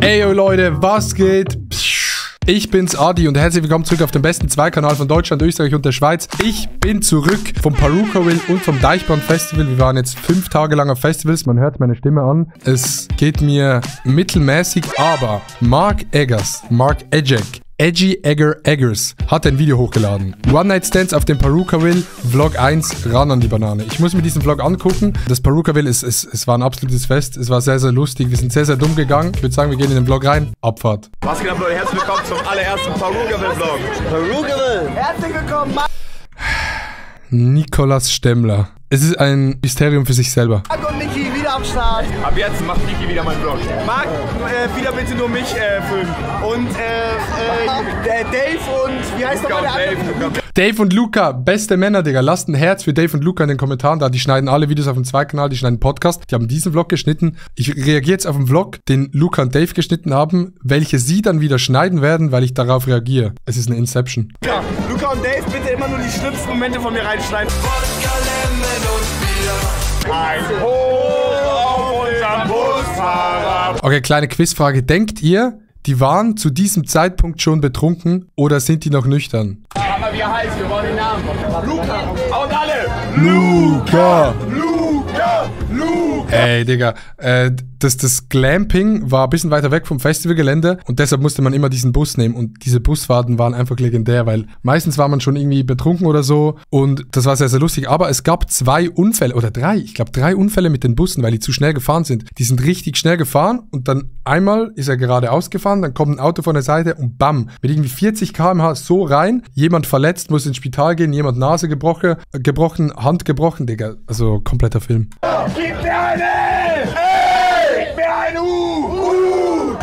Ey, yo Leute, was geht? Ich bin's, Adi, und herzlich willkommen zurück auf dem besten Zweikanal von Deutschland, Österreich und der Schweiz. Ich bin zurück vom Parukaville und vom Deichbrand Festival. Wir waren jetzt 5 Tage lang auf Festivals. Man hört meine Stimme an. Es geht mir mittelmäßig, aber Mark Eggers hat ein Video hochgeladen. One-Night-Stands auf dem Parukaville, Vlog 1, ran an die Banane. Ich muss mir diesen Vlog angucken. Das Parukaville, es war ein absolutes Fest. Es war sehr, sehr lustig. Wir sind sehr, sehr dumm gegangen. Ich würde sagen, wir gehen in den Vlog rein. Abfahrt. Was geht ab, Leute? Herzlich willkommen zum allerersten Parukaville-Vlog. Parukaville! Herzlich willkommen, Nikolaus Stemmler. Es ist ein Mysterium für sich selber. Marc und Niki wieder am Start. Ab jetzt macht Niki wieder meinen Vlog. Marc, wieder bitte nur mich filmen. Und Dave und, wie heißt nochmal der andere? Dave und Luca, beste Männer, Digga. Lasst ein Herz für Dave und Luca in den Kommentaren da. Die schneiden alle Videos auf dem Zweikanal, die schneiden Podcast. Die haben diesen Vlog geschnitten. Ich reagiere jetzt auf den Vlog, den Luca und Dave geschnitten haben, welche sie dann wieder schneiden werden, weil ich darauf reagiere. Es ist eine Inception. Ja, Luca und Dave, bitte immer nur die schlimmsten Momente von mir reinschneiden. Ein Hoch auf unseren Busfahrer. Okay, kleine Quizfrage. Denkt ihr, die waren zu diesem Zeitpunkt schon betrunken oder sind die noch nüchtern? Aber wie heißt, wir wollen den Namen. Luca und alle. Luca! Luca! Luca! Ey, Digga, das Glamping war ein bisschen weiter weg vom Festivalgelände und deshalb musste man immer diesen Bus nehmen und diese Busfahrten waren einfach legendär, weil meistens war man schon irgendwie betrunken oder so und das war sehr, sehr lustig, aber es gab 2 Unfälle oder 3, ich glaube 3 Unfälle mit den Bussen, weil die zu schnell gefahren sind. Die sind richtig schnell gefahren und dann einmal ist er geradeaus gefahren, dann kommt ein Auto von der Seite und bam, mit irgendwie 40 km/h so rein, jemand verletzt, muss ins Spital gehen, jemand Nase gebrochen, Hand gebrochen, Digga, also kompletter Film. Gib mir eine! Gib mir ein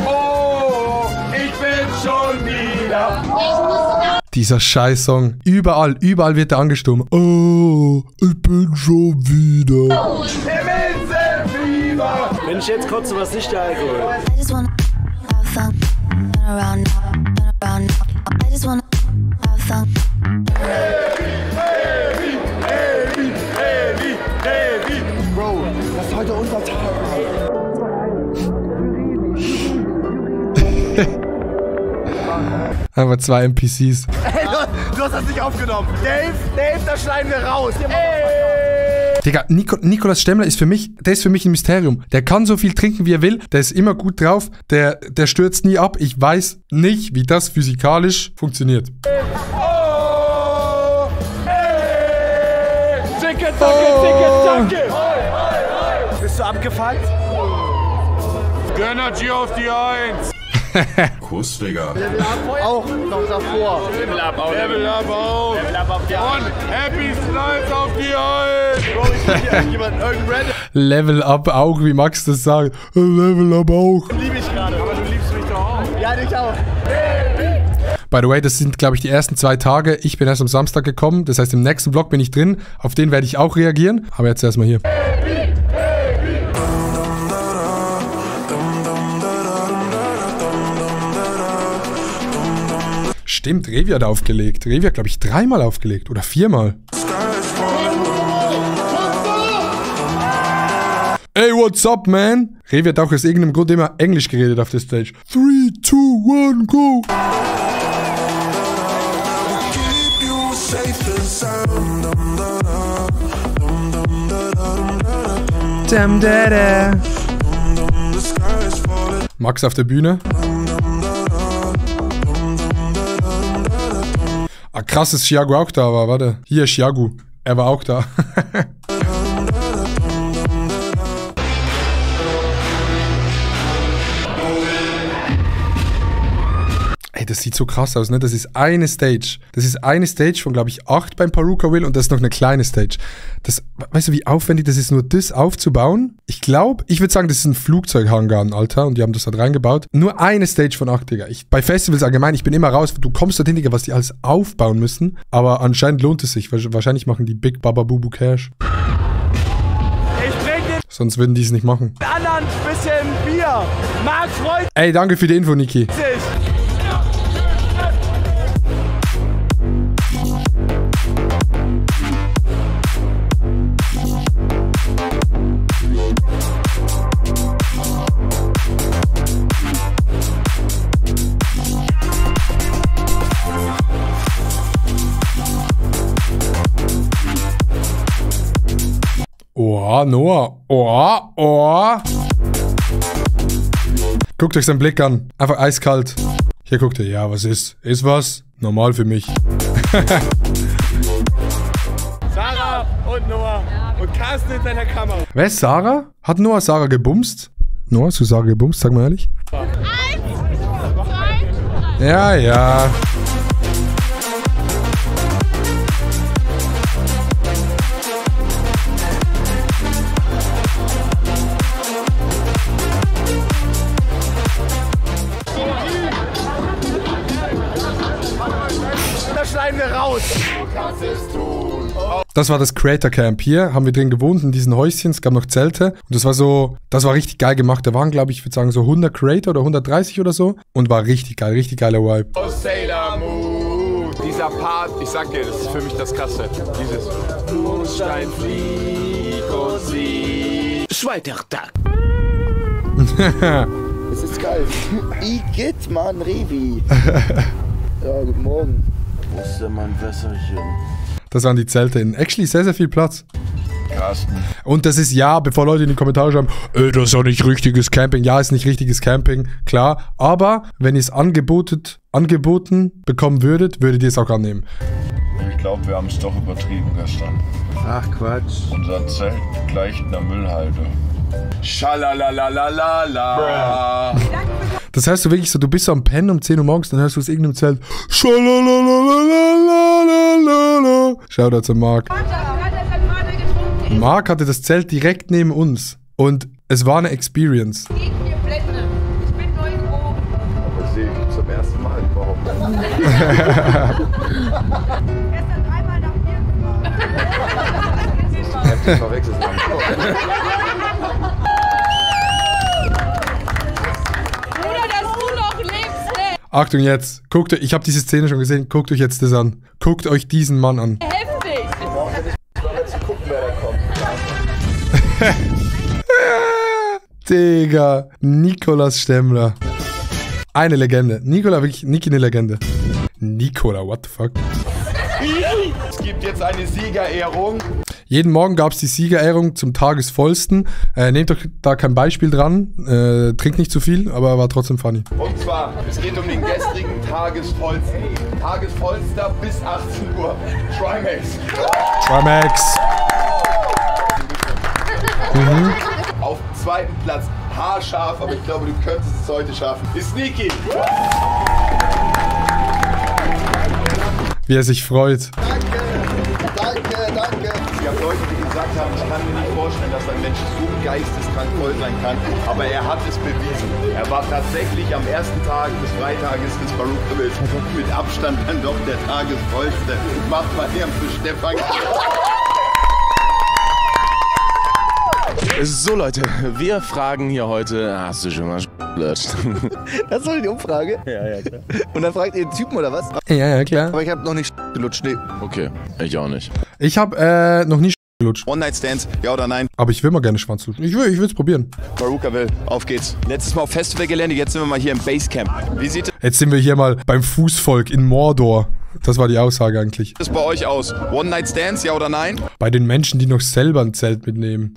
Oh, ich bin schon wieder. Dieser Scheißsong. Überall wird er angestimmt. Oh, ich bin schon wieder. Wenn ich jetzt kotze, was nicht der Alkohol. I just wanna have fun, turn around now. I just wanna have fun. Heavy. Bro, das ist heute unser Tag. Aber 2 NPCs. Hey, du hast das nicht aufgenommen. Dave, das schneiden wir raus. Hey. Digga, Nikolaus Stemmler ist für mich, der ist für mich ein Mysterium. Der kann so viel trinken, wie er will. Der ist immer gut drauf. Der stürzt nie ab. Ich weiß nicht, wie das physikalisch funktioniert. Oh, hey. Ticke. Bist du abgefuckt? Gönnergy auf die 1. Kuss, Digga. Level up auch noch davor. Level up auch. Level up auf die 1. Und Happy Slice auf die 1. Bro, ich will hier irgendjemand random. Level up auch, wie Max das sagt. Level up auch. Liebe ich gerade. Aber du liebst mich doch auch. Ja, dich auch. By the way, das sind, glaube ich, die ersten 2 Tage. Ich bin erst am Samstag gekommen. Das heißt, im nächsten Vlog bin ich drin. Auf den werde ich auch reagieren. Aber jetzt erstmal hier. Stimmt, Revi hat aufgelegt. Revi hat, glaube ich, 3-mal aufgelegt. Oder 4-mal. Hey, what's up, man? Revi hat auch aus irgendeinem Grund immer Englisch geredet auf der Stage. 3, 2, 1, go! Max auf der Bühne. Ah, krass, dass Chiago auch da war, warte. Hier, Chiago. Er war auch da. Ey, das sieht so krass aus, ne? Das ist eine Stage. Das ist eine Stage von, glaube ich, 8 beim Parukaville und das ist noch eine kleine Stage. Das, weißt du, wie aufwendig das ist, nur das aufzubauen? Ich glaube, ich würde sagen, das ist ein Flugzeughangar, Alter, und die haben das da reingebaut. Nur eine Stage von 8, Digga. Bei Festivals allgemein, ich bin immer raus, du kommst dorthin, Digga, was die alles aufbauen müssen, aber anscheinend lohnt es sich. Wahrscheinlich machen die Big Baba Bubu Cash. Ich bring den Sonst würden die es nicht machen. anderen bisschen Bier. Marc freut Ey, danke für die Info, Niki. sich. Oh, Noah. Oh. Guckt euch seinen Blick an. Einfach eiskalt. Hier guckt er. Ja, was ist? Ist was? Normal für mich. Sarah und Noah. Und Carsten in seiner Kamera. Wer ist Sarah? Hat Noah Sarah gebumst? Noah, hast du Sarah gebumst? Sag mal ehrlich. 1, 2, 3. Ja. Das schneiden wir raus. Das war das Creator Camp. Hier haben wir drin gewohnt, in diesen Häuschen. Es gab noch Zelte. Und das war richtig geil gemacht. Da waren, glaube ich, würde sagen so 100 Creator oder 130 oder so. Und war richtig geiler Vibe. Oh, Sailor Moon. Dieser Part, ich sag dir, das ist für mich das Krasse. Dieses Mondstein fliegt und sie. Schweitertag. Es ist geil. Igitt, Mann, Revi. Ja, guten Morgen. Wo ist denn mein Wässerchen? Das waren die Zelte in actually sehr, sehr viel Platz. Carsten. Und das ist ja, bevor Leute in die Kommentare schreiben, das ist doch nicht richtiges Camping. Ja, ist nicht richtiges Camping, klar. Aber wenn ihr es angeboten bekommen würdet ihr es auch annehmen. Ich glaube, wir haben es doch übertrieben gestern. Ach, Quatsch. Unser Zelt gleicht einer Müllhalde. Schalalalala. Das heißt du wirklich so, du bist so am Pennen um 10 Uhr morgens, dann hörst du aus irgendeinem Zelt Schalalalala. Shoutout zu Marc. Marc hatte das Zelt direkt neben uns und es war eine Experience. Ich bin neu gehoben. Das sehe ich zum ersten Mal überhaupt. Gestern 3-mal nach Bier gefahren. Heftig verwechselt. Bruder, dass du noch lebst, ey. Achtung jetzt, guckt euch, ich habe diese Szene schon gesehen, guckt euch jetzt das an. Guckt euch diesen Mann an. Heftig. Gucken, wer da kommt. Digga, Nikolaus Stemmler. Eine Legende. Niki eine Legende. Nikola, what the fuck? Es gibt jetzt eine Siegerehrung. Jeden Morgen gab es die Siegerehrung zum Tagesvollsten. Nehmt euch da kein Beispiel dran. Trinkt nicht zu viel, aber war trotzdem funny. Und zwar, es geht um den gestrigen Tagesvollsten. Tagesvollster bis 18 Uhr. Trimax. Auf dem zweiten Platz, haarscharf, aber ich glaube, du könntest es heute schaffen, ist Niki. Wie er sich freut. Danke. Ich habe Leute, die gesagt haben, ich kann mir nicht vorstellen, dass ein Mensch so geisteskrank voll sein kann, aber er hat es bewiesen. Er war tatsächlich am ersten Tag des Freitages des Baruch-Himmels mit Abstand dann doch der Tagesvollste. Macht mal her für Stefan. So Leute, wir fragen hier heute, hast du schon mal gelutscht? Das ist doch die Umfrage? Ja, klar. Und dann fragt ihr den Typen oder was? Ja, klar. Aber ich habe noch nicht gelutscht, nee. Okay, ich auch nicht. Ich habe noch nie gelutscht. One-Night-Stands, ja oder nein? Aber ich will mal gerne Schwanz lutschen. Ich will es probieren. Baruka will, auf geht's. Letztes Mal auf Festivalgelände, jetzt sind wir mal hier im Basecamp. Wie sieht Jetzt sind wir hier mal beim Fußvolk in Mordor. Das war die Aussage eigentlich. es bei euch aus? One-Night-Stands, ja oder nein? Bei den Menschen, die noch selber ein Zelt mitnehmen.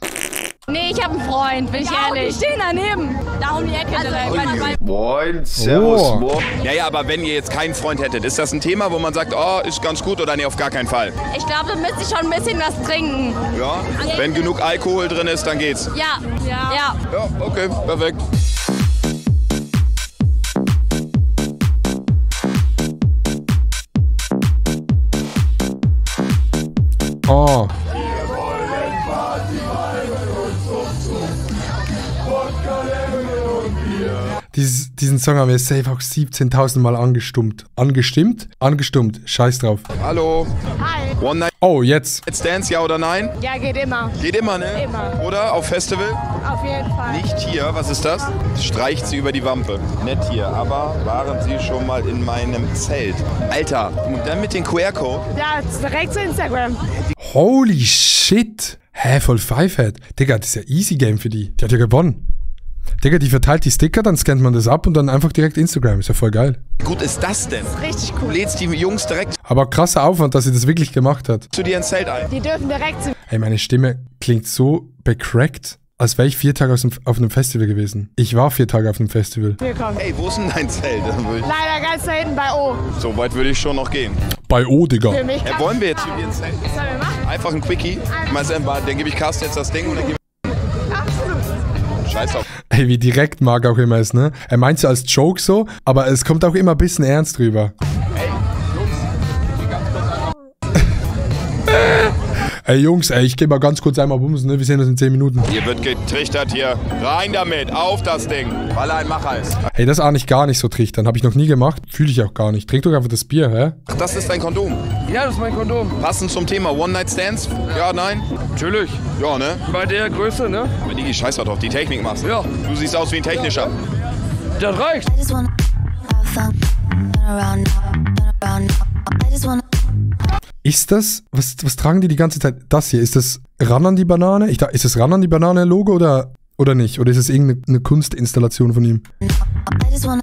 Nee, ich habe einen Freund, bin ich ehrlich. Ich stehe daneben. Da um die Ecke direkt. Moin, servus, Oh. Ja, aber wenn ihr jetzt keinen Freund hättet, ist das ein Thema, wo man sagt, oh, ist ganz gut oder nee, auf gar keinen Fall? Ich glaube, du müsstest schon ein bisschen was trinken. Ja? Wenn genug Alkohol drin ist, dann geht's. Ja. Ja. Ja, okay, perfekt. Oh. Diesen Song haben wir safe auch 17.000 Mal angestimmt. Angestimmt. Scheiß drauf. Hallo. Hi. Oh, jetzt. One-Night-Stands, ja oder nein? Ja, geht immer. Geht immer, ne? Immer. Oder? Auf Festival? Auf jeden Fall. Nicht hier, was ist das? Streicht sie über die Wampe. Nett hier, aber waren sie schon mal in meinem Zelt? Alter, und dann mit dem QR-Code? Ja, direkt zu Instagram. Holy shit. Hä, voll Fivehead. Digga, das ist ja easy Game für die. Die hat ja gewonnen. Digga, die verteilt die Sticker, dann scannt man das ab und dann einfach direkt Instagram. Ist ja voll geil. Wie gut ist das denn? Richtig cool. Du lädst die Jungs direkt Aber krasser Aufwand, dass sie das wirklich gemacht hat. zu dir ins Zelt ein. Die dürfen direkt zu. Ey, meine Stimme klingt so becrackt, als wäre ich 4 Tage auf einem Festival gewesen. Ich war 4 Tage auf einem Festival. Wir kommen. Hey, wo ist denn dein Zelt? Leider ganz da hinten bei O. So weit würde ich schon noch gehen. Bei O, Digga. Für mich. Wollen wir jetzt zu dir ins Zelt? Was sollen wir machen? Einfach ein Quickie. Dann gebe ich Carsten jetzt das Ding und dann gebe ich... Scheiß drauf. Ey, wie direkt Marc auch immer ist, ne? Er meint es ja als Joke so, aber es kommt auch immer ein bisschen ernst drüber. Ey Jungs, ich geh mal ganz kurz einmal bumsen, ne? Wir sehen uns in 10 Minuten. Hier wird getrichtert hier. Rein damit, auf das Ding. Weil er ein Macher ist. Hey, das ahne ich gar nicht so trichtern. Habe ich noch nie gemacht. Fühle ich auch gar nicht. Trink doch einfach das Bier, hä? Ach, das ist dein Kondom. Ja, das ist mein Kondom. Passend zum Thema One-Night-Stands? Ja, nein? Natürlich. Ja, ne? Bei der Größe, ne? Aber Digi, scheiß doch drauf, die Technik machst. Ja. Du siehst aus wie ein Technischer. Das reicht. I just wanna have fun. Turn around now, turn around now. I just wanna. Ist das, was tragen die ganze Zeit? Das hier, ist das Ran an die Banane? Ist das Ran an die Banane Logo oder nicht? Oder ist es irgendeine Kunstinstallation von ihm? I just wanna.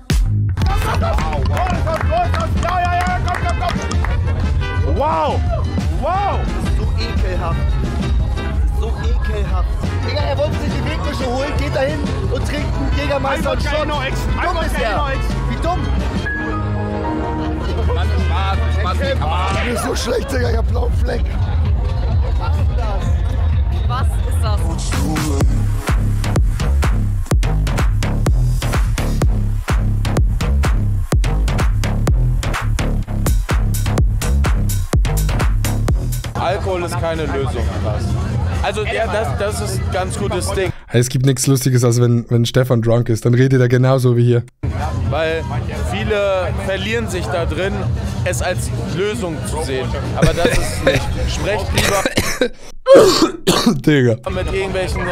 Wow! Wow! So ekelhaft. So ekelhaft. Digga, er wollte sich die Wegwische holen, geht dahin und trinkt einen Jägermeister und Shot. Wie dumm ist er? Wie dumm? Mir ist so schlecht, Digga, ich hab blauen Fleck. Was ist das? Alkohol ist keine Lösung. Also das ist ein ganz gutes Ding. Hey, es gibt nichts Lustiges, als wenn Stefan drunk ist. Dann redet er genauso wie hier. Weil viele verlieren sich da drin, es als Lösung zu sehen. Aber das ist nicht. Sprecht lieber Digga. mit irgendwelchen, mit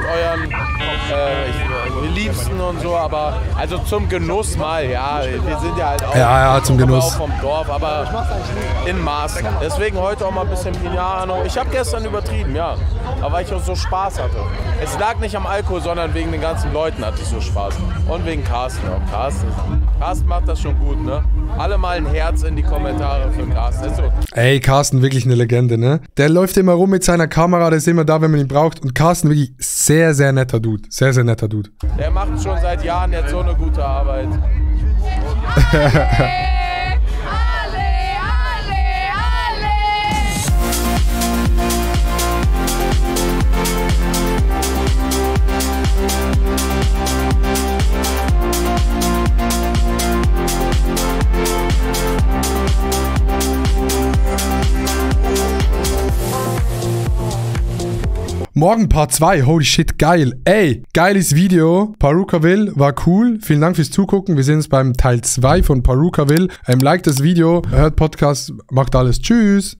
euren Liebsten und so, aber also zum Genuss mal, ja. Wir sind ja halt auch, Ja, zum Genuss. auch vom Dorf, aber in Maßen. Deswegen heute auch mal ein bisschen Piano. Ich habe gestern übertrieben, ja. Aber weil ich auch so Spaß hatte. Es lag nicht am Alkohol, sondern wegen den ganzen Leuten hatte ich so Spaß. Und wegen Carsten auch. Carsten macht das schon gut, ne? Alle mal ein Herz in die Kommentare für Carsten. Ist so. Ey, Carsten, wirklich eine Legende, ne? Der läuft immer rum mit seiner Kamera, der ist immer da, wenn man ihn braucht. Und Carsten, wirklich sehr, sehr netter Dude. Sehr, sehr netter Dude. Der macht schon seit Jahren jetzt so eine gute Arbeit. Morgen Part 2, holy shit, geil. Ey, geiles Video. Perukaville war cool. Vielen Dank fürs Zugucken. Wir sehen uns beim Teil 2 von Perukaville. Liked das Video, hört Podcast, macht alles. Tschüss.